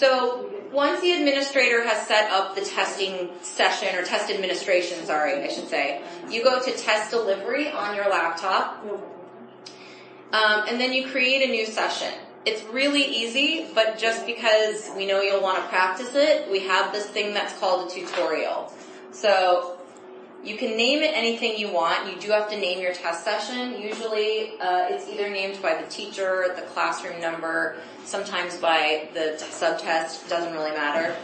So once the administrator has set up the testing session, or test administration, sorry, I should say, you go to test delivery on your laptop, and then you create a new session. It's really easy, but just because we know you'll want to practice it, we have this thing that's called a tutorial. So you can name it anything you want. You do have to name your test session. Usually it's either named by the teacher, the classroom number, sometimes by the subtest. Doesn't really matter.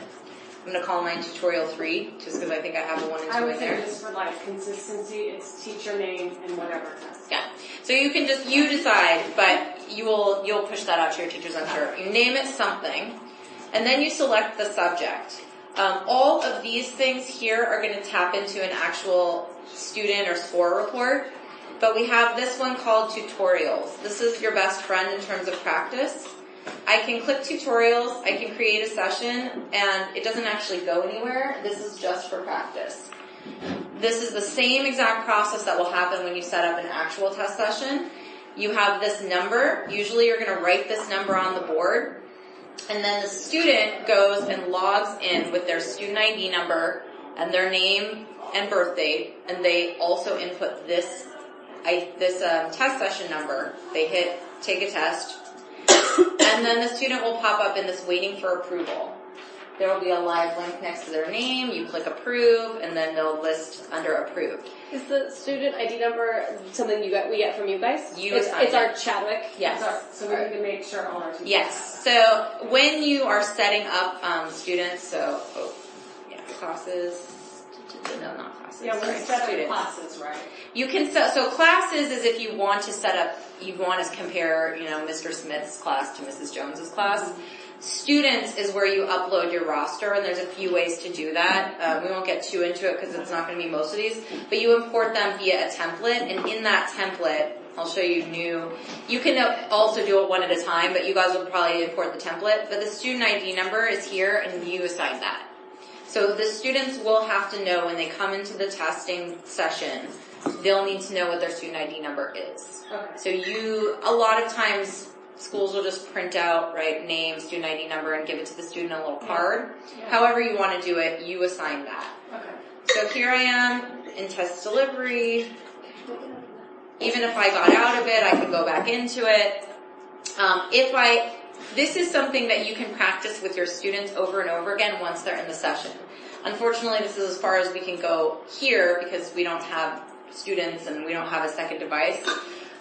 I'm going to call mine tutorial 3, just because I think I have a 1 and 2 I would in say there. just for like consistency, it's teacher name and whatever test. Yeah. So you can just, you decide, but you'll push that out to your teachers, I'm sure. You name it something, and then you select the subject. All of these things here are going to tap into an actual student or score report, but we have this one called tutorials. This is your best friend in terms of practice. I can click tutorials, I can create a session, and it doesn't actually go anywhere. This is just for practice. This is the same exact process that will happen when you set up an actual test session. You have this number. Usually you're going to write this number on the board, and then the student goes and logs in with their student ID number and their name and birth date, and they also input this test session number. They hit take a test, and then the student will pop up in this waiting for approval. There will be a live link next to their name. You click approve, and then they'll list under approved. Is the student ID number something we get from you guys? It's our Chadwick. Yes. So we need to make sure all our teachers Yes. So when you are setting up students, classes. No, not classes. Yeah, sorry, we set up students. classes, right? You can set, so classes is if you want to set up, you want to compare, Mr. Smith's class to Mrs. Jones's class. Mm-hmm. Students is where you upload your roster, and there's a few ways to do that. We won't get too into it because it's not going to be most of these, but you import them via a template, and in that template, I'll show you new. You can also do it one at a time, but you guys will probably import the template. But the student ID number is here, and you assign that. So the students will have to know when they come into the testing session, they'll need to know what their student ID number is. Okay. So a lot of times, schools will just print out, name, student ID number, and give it to the student in a little card. Yeah. However you want to do it, you assign that. Okay. So here I am in test delivery. Even if I got out of it, I can go back into it. This is something that you can practice with your students over and over again once they're in the session. Unfortunately, this is as far as we can go here because we don't have students and we don't have a second device.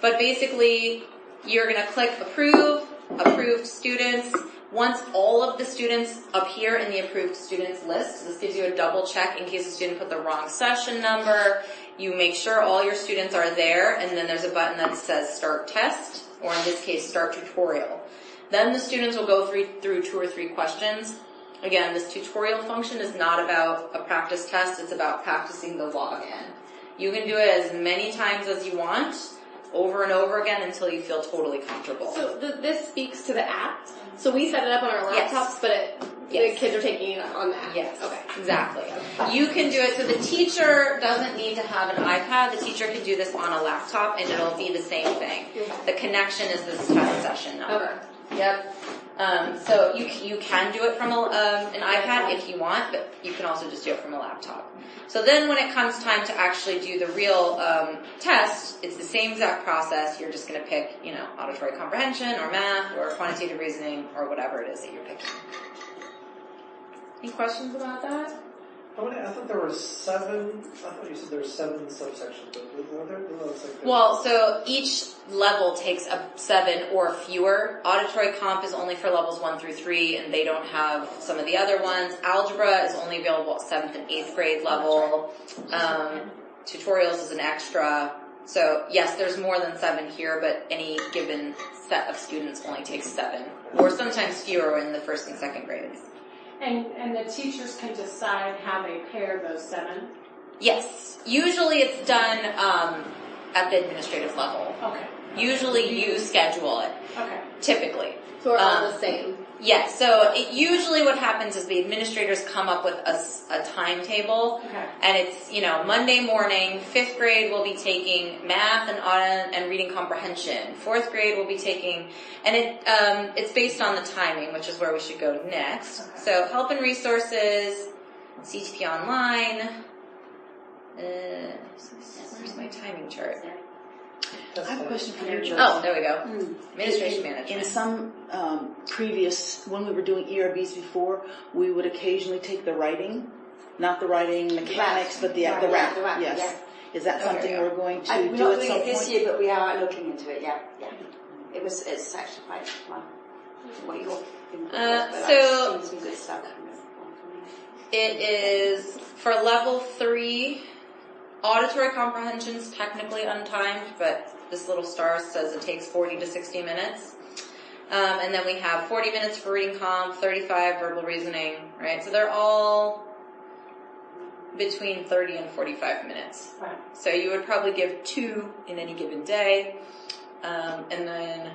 But basically, you're going to click approved students. Once all of the students appear in the approved students list, this gives you a double check in case a student put the wrong session number. You make sure all your students are there, and then there's a button that says start test, or in this case, start tutorial. Then the students will go through 2 or 3 questions. Again, this tutorial function is not about a practice test, it's about practicing the login. You can do it as many times as you want, over and over again until you feel totally comfortable. So this speaks to the app. So we set it up on our laptops, but the kids are taking it on the app. Yes. Okay. Exactly. You can do it. So the teacher doesn't need to have an iPad. The teacher can do this on a laptop, and it'll be the same thing. The connection is this test session number. Okay. Yep. So you can do it from an iPad if you want, but you can also just do it from a laptop. So then when it comes time to actually do the real test, it's the same exact process. You're just going to pick, auditory comprehension or math or quantitative reasoning or whatever it is that you're picking. Any questions about that? I thought there were 7. I thought you said there were 7 subsections. Well, so each level takes up 7 or fewer. Auditory comp is only for levels 1 through 3, and they don't have some of the other ones. Algebra is only available at 7th and 8th grade level. Tutorials is an extra. So yes, there's more than 7 here, but any given set of students only takes 7, or sometimes fewer in the 1st and 2nd grades. And the teachers can decide how they pair those 7? Yes. Usually it's done at the administrative level. Okay. Usually you schedule it. Okay. Typically. So we're all the same. Yes, so usually what happens is the administrators come up with a timetable, Okay. and it's, Monday morning, 5th grade will be taking math and reading comprehension. 4th grade will be taking, and it's based on the timing, which is where we should go next. Okay. So help and resources, CTP online. Where's my timing chart? I have a question for you, Joe. Oh, there we go. Administration management. In some previous, when we were doing ERBs before, we would occasionally take the writing, not the writing mechanics, but the rap. Yes. Yeah. Is that something we're going to We're do not at doing some it this point? year, but we are looking into it. Yeah. It's actually quite fun. What you're so- I've seen some good stuff. It is for level 3. Auditory comprehension's technically untimed, but this little star says it takes 40 to 60 minutes. And then we have 40 minutes for reading comp, 35 verbal reasoning, right? So they're all between 30 and 45 minutes. Right. So you would probably give 2 in any given day. And then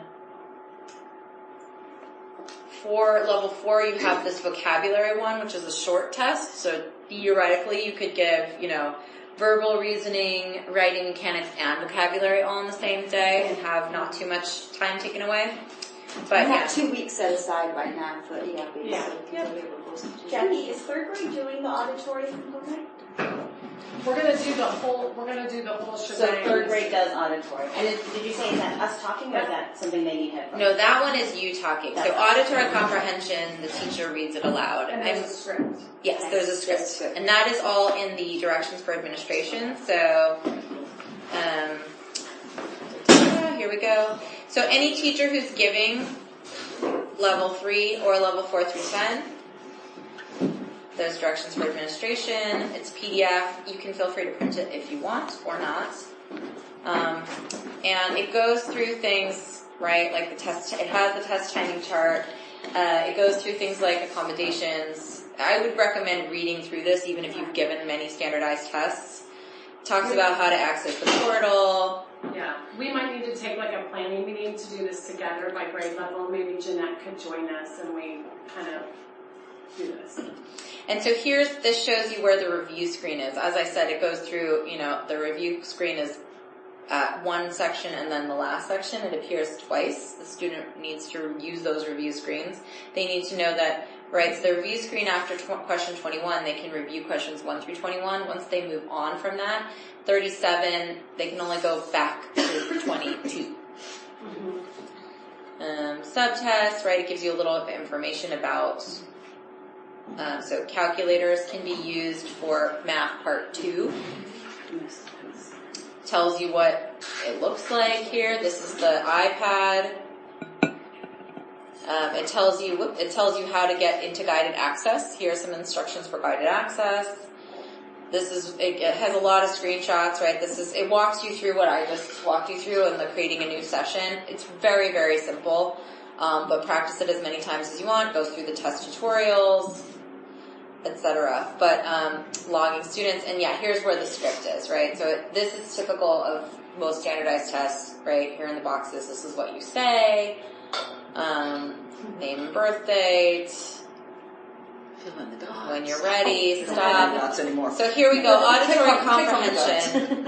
for level 4, you have this vocabulary one, which is a short test. So theoretically, you could give, verbal reasoning, writing mechanics, and vocabulary all in the same day and have not too much time taken away. But we yeah. have 2 weeks set aside right now for ERB. Yeah. So Jackie, is 3rd grade doing the auditory component? We're gonna do the whole So shebang. 3rd grade does auditory. And did you say, is that us talking or is that something they need headphones? No, that one is you talking. So auditory comprehension, the teacher reads it aloud. And there's a script. Yes, there's a script. And that is all in the directions for administration. So, here we go. So any teacher who's giving level 3 or level 4 through 10, those directions for administration, it's PDF. You can feel free to print it if you want or not. And it goes through things, right, like the test, it has the test timing chart. It goes through things like accommodations. I would recommend reading through this even if you've given many standardized tests. It talks about how to access the portal. Yeah, we might need to take like a planning meeting to do this together by grade level. Maybe Jeanette could join us and we kind of do this. And so this shows you where the review screen is. As I said, it goes through, the review screen is one section and then the last section. It appears twice. The student needs to use those review screens. They need to know that, right, so the review screen after question 21, they can review questions 1 through 21. Once they move on from that, 37, they can only go back to 22. Subtests, right, it gives you a little bit of information about, so calculators can be used for math part 2. Tells you what it looks like here. This is the iPad. It tells you how to get into guided access. Here are some instructions for guided access. It has a lot of screenshots, right? It walks you through what I just walked you through in the creating a new session. It's very, very simple, but practice it as many times as you want. Go through the test tutorials, etc. But logging students, and yeah, here's where the script is, right? So this is typical of most standardized tests, right? Here in the boxes, this is what you say, name and birth date, when you're ready, stop. Dots anymore. So here we go, auditory comprehension.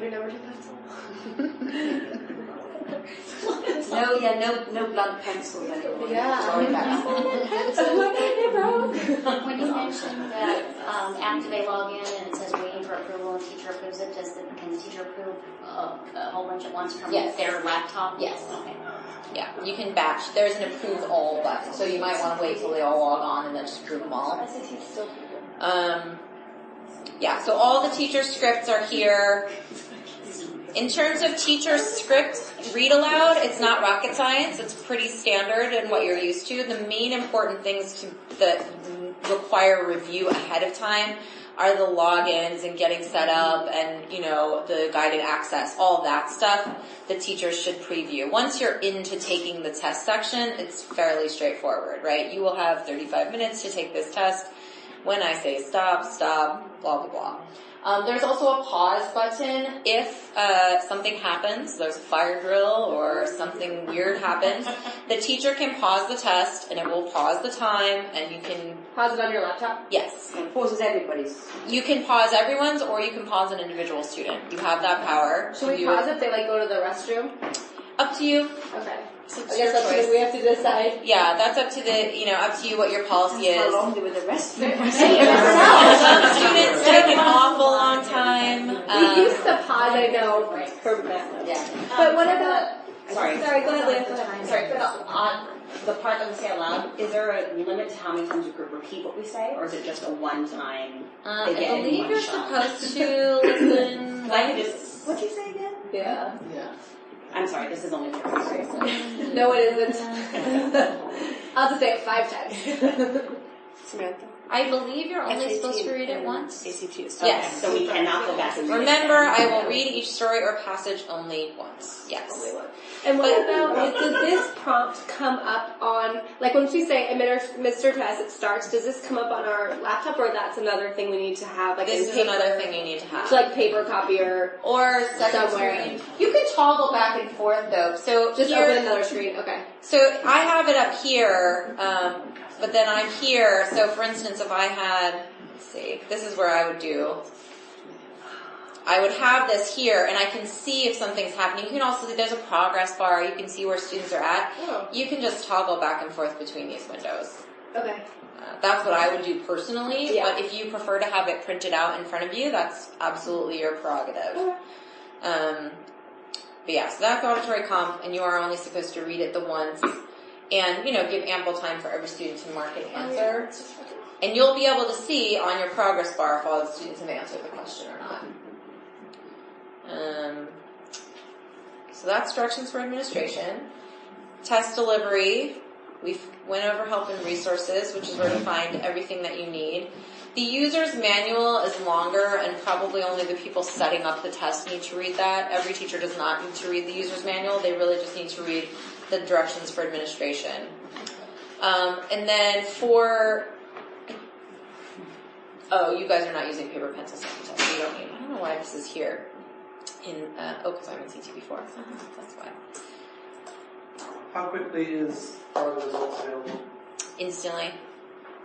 Your number 2 pencil. No blunt pencil anymore. Yeah. Sorry about that. When you mentioned that after they log in and it says waiting for approval and teacher approves it, can the teacher approve a whole bunch at once from their laptop? Yes. Okay. Yeah, you can batch. There's an approve all button, so you might want to wait till they all log on and then just approve them all. Yeah, so all the teacher scripts are here. In terms of teacher script read aloud, it's not rocket science. It's pretty standard and what you're used to. The main important things that require review ahead of time are the logins and getting set up and, the guided access, all that stuff the teachers should preview. Once you're into taking the test section, it's fairly straightforward, right? You will have 35 minutes to take this test. When I say stop, blah, blah, blah. There's also a pause button if something happens, there's a fire drill or something weird happens. The teacher can pause the test and it will pause the time and you can... Pause it on your laptop? Yes. It pauses everybody's. You can pause everyone's or you can pause an individual student. You have that power. Should we pause if they like go to the restroom? Up to you. Okay. So I it's guess your that's choice. what we have to decide. Yeah, that's up to up to you what your policy is. How long do with the rest of it? Some students take an awful long time. We used to pause, I know, for math. Yeah. But what about... Sorry. Sorry, go ahead, Leah. Go ahead. Sorry, but on the part that we say aloud, is there a limit to how many times you could repeat what we say, or is it just a one-time? I believe you're supposed to listen. I could just. What'd you say again? Yeah. I'm sorry, this is only 3rd grade. So. No, it isn't. I'll just say it 5 times. Samantha? I believe you're only supposed to read it once. ACT is Yes. So we cannot go back and read Remember, I will read each story or passage only once. Yes. Only one. And what about, does this prompt come up on, like when we say administer test, it starts, does this come up on our laptop or that's another thing we need to have? Like This is in paper? another thing you need to have. So like paper copier, Or second somewhere. screen. You can toggle back and forth though. So just here, open another screen, okay. So I have it up here, but then I'm here. So for instance, if I had, let's see, this is where I would do. I would have this here, and I can see if something's happening. You can also see there's a progress bar. You can see where students are at. Oh. You can just toggle back and forth between these windows. Okay. That's what I would do personally, Yeah. but if you prefer to have it printed out in front of you, that's absolutely your prerogative. Okay. But yeah, so that's auditory comp, and you are only supposed to read it the once, and, give ample time for every student to mark and answer. And you'll be able to see on your progress bar if all the students have answered the question or not. So that's directions for administration. Test delivery, we went over help and resources, which is where to find everything that you need. The user's manual is longer, and probably only the people setting up the test need to read that. Every teacher does not need to read the user's manual. They really just need to read the directions for administration. And then you guys are not using paper, pencil, second test. So you don't need. I don't know why this is here. Because I'm in CT before. That's why. How quickly are the results available? Instantly.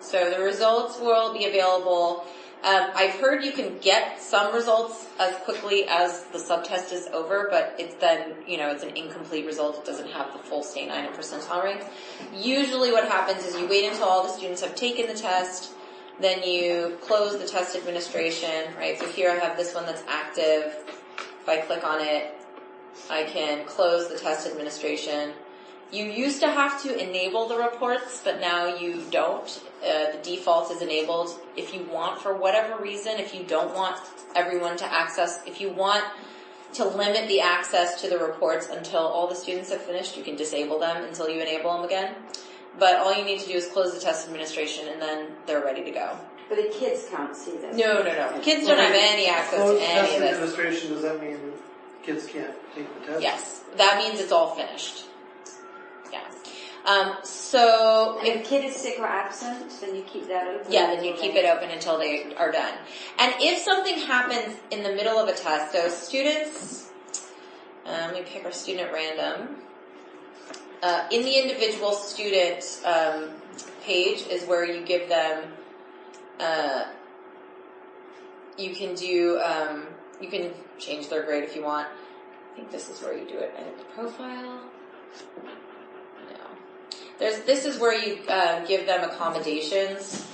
So the results will be available. I've heard you can get some results as quickly as the subtest is over, but it's then, it's an incomplete result. It doesn't have the full state 9 percentile rank. Usually what happens is you wait until all the students have taken the test, then you close the test administration, right? So here I have this one that's active. If I click on it, I can close the test administration. You used to have to enable the reports, but now you don't. The default is enabled. If you want, for whatever reason, if you don't want everyone to access, if you want to limit the access to the reports until all the students have finished, you can disable them until you enable them again. But all you need to do is close the test administration and then they're ready to go. But the kids can't see this. No. Kids don't have any access to any Test of this. administration, does that mean kids can't take the test? Yes. That means it's all finished. Yeah. So And if a kid is sick or absent, then you keep that open? yeah, then you keep it open until they are done. And if something happens in the middle of a test, so students, let me pick our student at random. In the individual student page is where you give them, you can change their grade if you want. I think this is where you do it. Edit the profile. No. This is where you give them accommodations.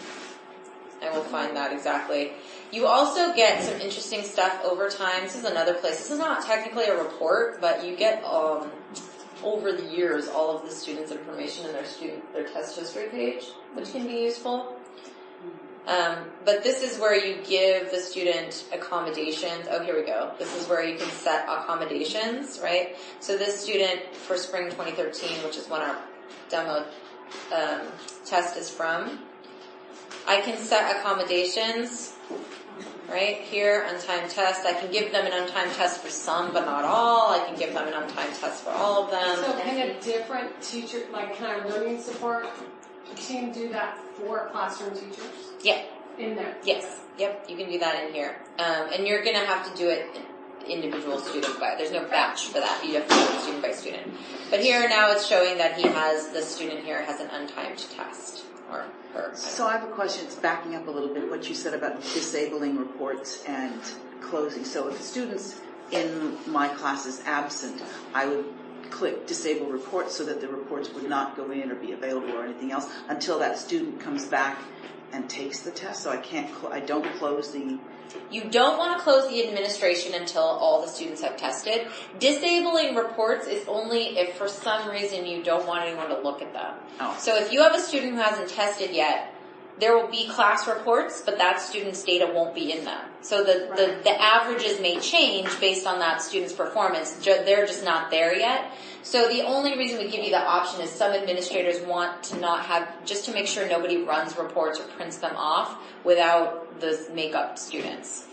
I will find that exactly. You also get some interesting stuff over time. This is another place. This is not technically a report, but you get over the years all of the students' information in their test history page, which can be useful. But this is where you give the student accommodations. Oh, here we go. This is where you can set accommodations, right? So this student for spring 2013, which is when our demo test is from, I can set accommodations right here, untimed test. I can give them an untimed test for some, but not all. I can give them an untimed test for all of them. So can a different teacher, like can our learning support team do that for classroom teachers? Yeah. in there. Yes. Yep. You can do that in here. And you're going to have to do it individual student by. There's no batch for that. You have to do it student by student. But here now it's showing that the student here has an untimed test. Or her. So I have a question. It's backing up a little bit what you said about disabling reports and closing. So if a student's in my class is absent, I would click disable reports so that the reports would not go in or be available or anything else until that student comes back and takes the test. So I don't close the... You don't want to close the administration until all the students have tested. Disabling reports is only if for some reason you don't want anyone to look at them. Oh. So if you have a student who hasn't tested yet, there will be class reports, but that student's data won't be in them. So the averages may change based on that student's performance. They're just not there yet. So the only reason we give you the option is some administrators want to not have, just to make sure nobody runs reports or prints them off without the makeup students.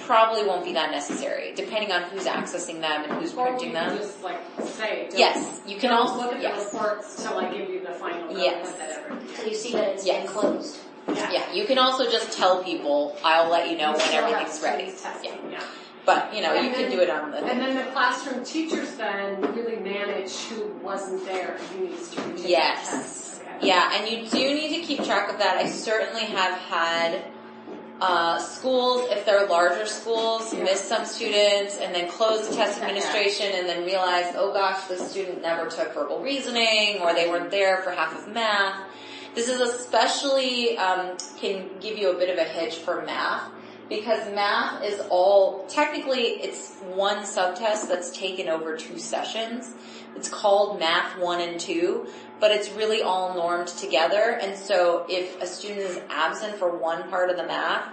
Probably won't be that necessary, depending on who's accessing them and who's printing them. Just like say, Yes, you can don't also look at the reports till I give you the final Yes. output that everything. So you see that it's been closed. Yeah, you can also just tell people, I'll let you know when everything's ready. Yeah. But, you can do it on the... And then the classroom teachers then really manage who wasn't there and who needs to retake Yes. the test. Okay. Yeah, and you do need to keep track of that. I certainly have had schools, if they're larger schools, miss some students and then close the test administration and then realize, oh gosh, this student never took verbal reasoning or they weren't there for half of math. This is especially, can give you a bit of a hitch for math because math is technically it's one subtest that's taken over 2 sessions. It's called Math 1 and 2, but it's really all normed together. And so if a student is absent for one part of the math,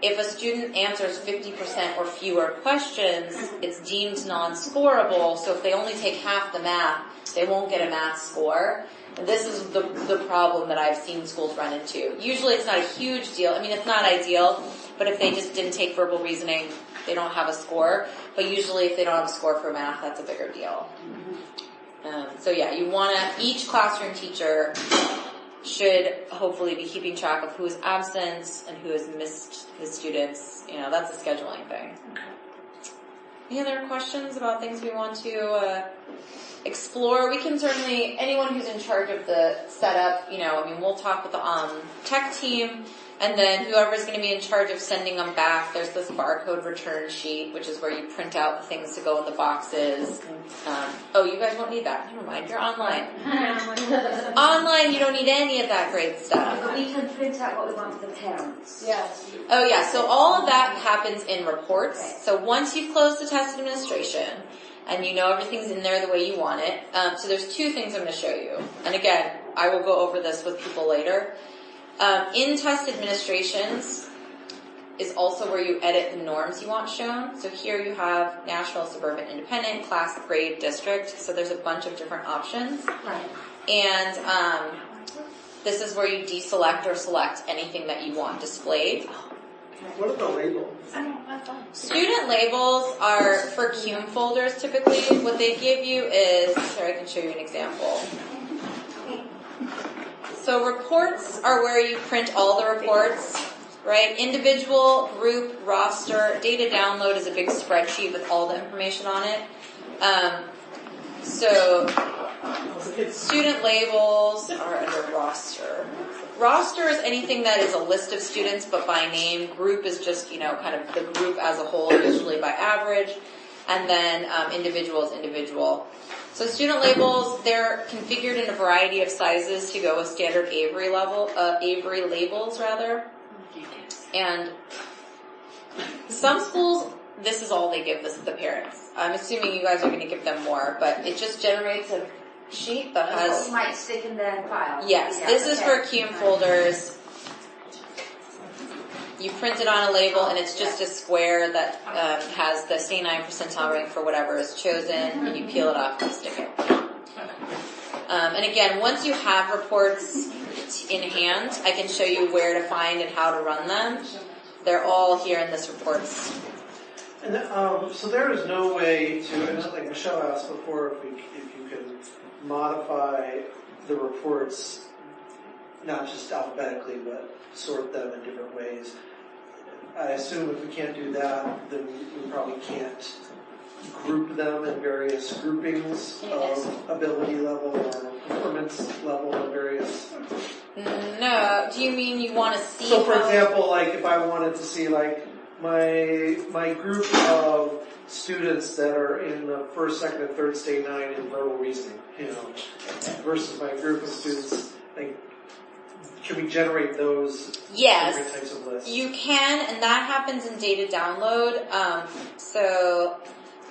if a student answers 50% or fewer questions, it's deemed non-scorable. So if they only take half the math, they won't get a math score. And this is the problem that I've seen schools run into. Usually it's not a huge deal. I mean, it's not ideal, but if they just didn't take verbal reasoning, they don't have a score. But usually if they don't have a score for math, that's a bigger deal. So yeah, you want to, each classroom teacher should hopefully be keeping track of who is absent and who has missed his students. That's a scheduling thing. Any other questions about things we want to explore? We can certainly, anyone who's in charge of the setup, we'll talk with the tech team, and then whoever's going to be in charge of sending them back, there's this barcode return sheet, which is where you print out the things to go in the boxes. You guys won't need that. Never mind, you're online. Online, you don't need any of that great stuff. But we can print out what we want for the parents. Yes. Oh yeah, so all of that happens in reports. So once you've closed the test administration, and everything's in there the way you want it, so there's 2 things I'm going to show you. And again, I will go over this with people later. In test administrations is also where you edit the norms you want shown. So here you have national, suburban, independent, class, grade, district. So there's a bunch of different options. Right. And this is where you deselect or select anything that you want displayed. What are the labels? Student labels are for CUME folders typically. What they give you is, here I can show you an example. So reports are where you print all the reports, right? Individual, group, roster, data download is a big spreadsheet with all the information on it. So student labels are under roster. Roster is anything that is a list of students but by name. Group is just, kind of the group as a whole, usually by average. And then individual is individual. So student labels, they're configured in a variety of sizes to go with standard Avery labels rather. And some schools, this is all they give the parents. I'm assuming you guys are going to give them more, but it just generates a sheet that has... That's what you might stick in their file. Yes, this is for CUME folders. You print it on a label and it's just a square that has the C9 percentile rank for whatever is chosen, and you peel it off and stick it. And again, once you have reports in hand, I can show you where to find and how to run them. They're all here in this reports. And so there is no way to, and like Michelle asked before, if you can modify the reports not just alphabetically, but sort them in different ways. I assume if we can't do that, then we probably can't group them in various groupings of ability level or performance level of various. No, do you mean you want to see? So, for how- example, like if I wanted to see like my group of students that are in the first, second, and third state 9 in verbal reasoning, versus my group of students, like, can we generate those Yes. different types of lists? You can, and that happens in data download. So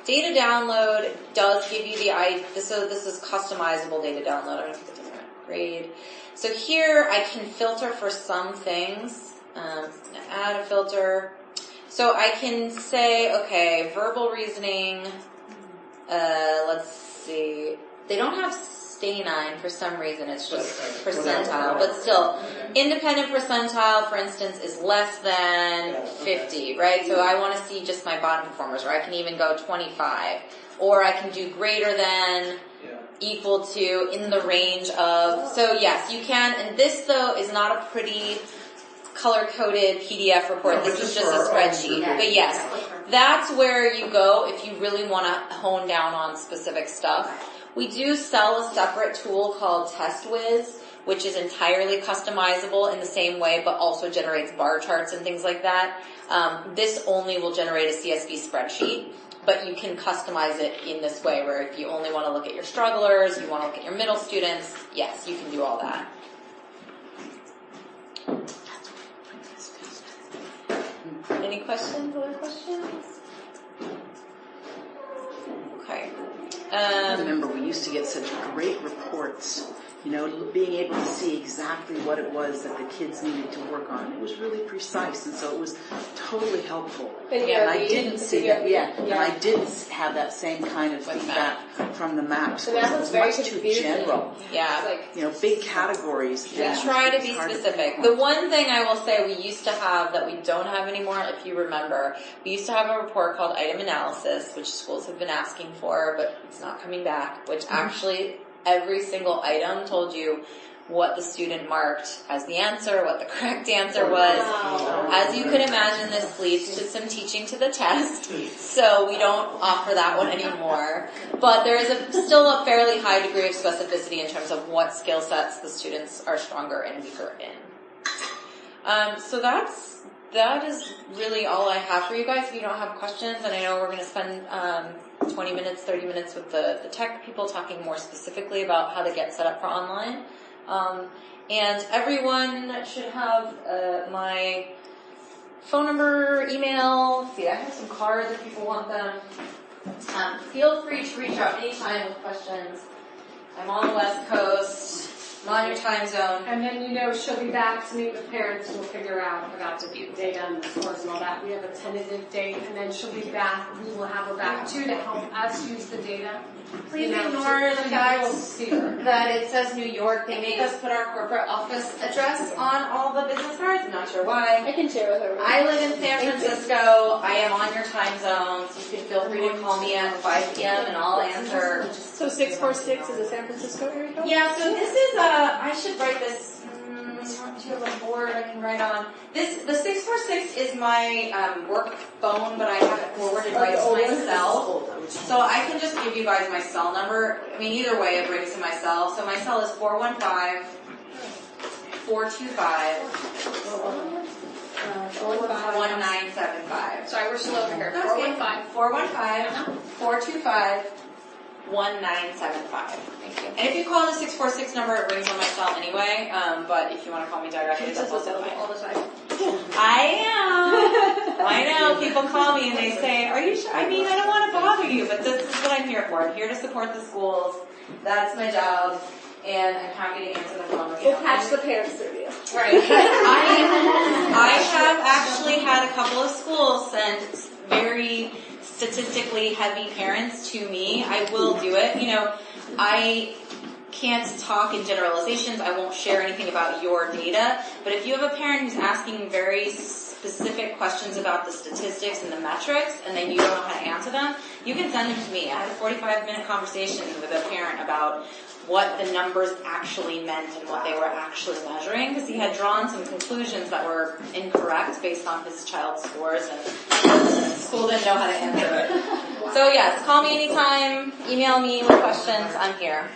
data download does give you so this is customizable data download. I'm going to put it in grade. So here I can filter for some things. Add a filter. So I can say, okay, verbal reasoning, let's see. They don't have stay 9 for some reason. It's just percentile, but still, independent percentile, for instance, is less than 50, right? So I want to see just my bottom performers, or I can even go 25, or I can do greater than, equal to, in the range of. So yes, you can. And this though is not a pretty color-coded PDF report. This is just a spreadsheet. But yes, that's where you go if you really want to hone down on specific stuff. We do sell a separate tool called TestWiz, which is entirely customizable in the same way, but also generates bar charts and things like that. This only will generate a CSV spreadsheet, but you can customize it in this way where if you only want to look at your strugglers, you want to look at your middle students, yes, you can do all that. Any questions? Other questions? Okay. I remember we used to get such great reports, being able to see exactly what it was that the kids needed to work on. It was really precise, and so it was totally helpful. And I didn't see that, and I didn't have that same kind of feedback from the maps. The map was very much too confusing. general. Yeah. Big categories. We try to be specific. The one thing I will say we used to have that we don't have anymore, if you remember, we used to have a report called item analysis, which schools have been asking for, but it's not coming back, which actually every single item told you what the student marked as the answer, what the correct answer was. Wow. As you can imagine, this leads to some teaching to the test, so we don't offer that one anymore. But there is still a fairly high degree of specificity in terms of what skill sets the students are stronger and weaker in. So that is really all I have for you guys. If you don't have questions, and I know we're going to spend 20 minutes, 30 minutes with the tech people talking more specifically about how to get set up for online. And everyone should have my phone number, email. See, I have some cards if people want them. Feel free to reach out anytime with questions. I'm on the West Coast. I'm on your time zone. And then, she'll be back to meet with parents and we'll figure out about the data and the scores and all that. We have a tentative date, and then she'll be back. We will have her back too to help us use the data. Please ignore the fact that it says New York. They make us put our corporate office address on all the business cards. I'm not sure why. I can share with her. I live in San Francisco. I am on your time zone, so you can feel free to call me at 5 p.m. and I'll answer. So 646 is a San Francisco area code? Yeah, so this is I should write this. Do you have a board I can write on? The 646 is my work phone, but I have it forwarded right to my cell. So I can just give you guys my cell number. I mean, either way, it brings to my cell. So my cell is 415-425-1975. Sorry, we're still over here. 415-425-1975. Thank you. And if you call the 646 number, it rings on my cell anyway. But if you want to call me directly, that's also fine. All the time. I know. People call me and they say, "Are you sure?" I mean, I don't want to bother you, but this is what I'm here for. I'm here to support the schools. That's my job, and I'm happy to answer the phone with you. We'll patch the parents through you. Right. I have actually had a couple of schools send very statistically heavy parents to me. I will do it. I can't talk in generalizations. I won't share anything about your data. But if you have a parent who's asking very specific questions about the statistics and the metrics, and then you don't know how to answer them, you can send them to me. I had a 45-minute conversation with a parent about what the numbers actually meant and what they were actually measuring, because he had drawn some conclusions that were incorrect based on his child's scores, and the school didn't know how to answer it. So yes, call me anytime, email me with questions, I'm here.